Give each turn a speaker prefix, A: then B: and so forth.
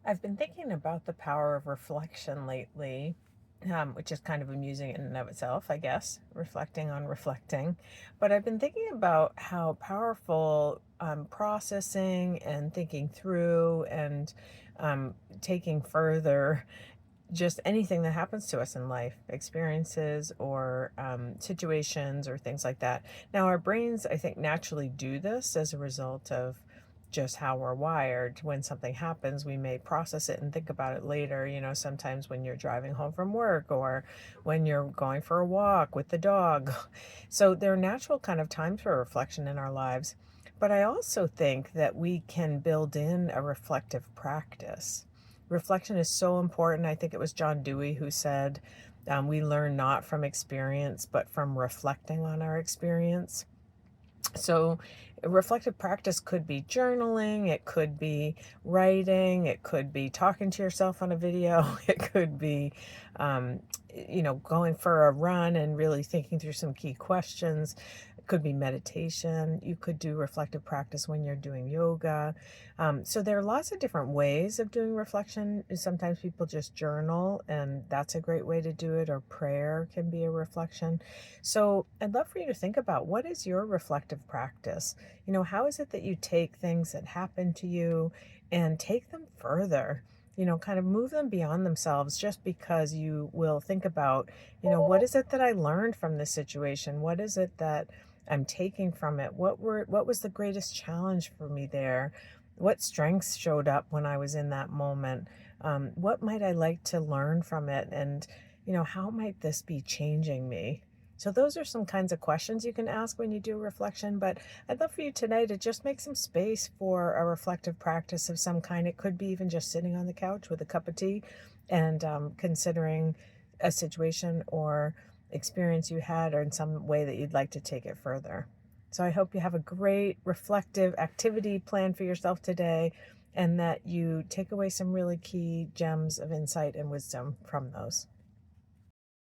A: I've been thinking about the power of reflection lately, which is kind of amusing in and of itself, I guess, reflecting on reflecting. But I've been thinking about how powerful processing and thinking through and taking further just anything that happens to us in life, experiences or situations or things like that. Now, our brains, I think, naturally do this as a result of just how we're wired. When something happens, we may process it and think about it later. Sometimes when you're driving home from work or when you're going for a walk with the dog. So there are natural kind of times for reflection in our lives. But I also think that we can build in a reflective practice. Reflection is so important. I think it was John Dewey who said, we learn not from experience, but from reflecting on our experience. So, reflective practice could be journaling, it could be writing, it could be talking to yourself on a video, it could be, um, going for a run and really thinking through some key questions. It could be meditation. You could do reflective practice when you're doing yoga. So, there are lots of different ways of doing reflection. Sometimes people just journal, and that's a great way to do it, or prayer can be a reflection. So I'd love for you to think about, what is your reflective practice? How is it that you take things that happen to you and take them further? Kind of move them beyond themselves, just because you will think about, what is it that I learned from this situation? What is it that I'm taking from it? What was the greatest challenge for me there? What strengths showed up when I was in that moment? What might I like to learn from it? And, how might this be changing me? So those are some kinds of questions you can ask when you do reflection, but I'd love for you today to just make some space for a reflective practice of some kind. It could be even just sitting on the couch with a cup of tea and considering a situation or experience you had, or in some way that you'd like to take it further. So I hope you have a great reflective activity planned for yourself today, and that you take away some really key gems of insight and wisdom from those.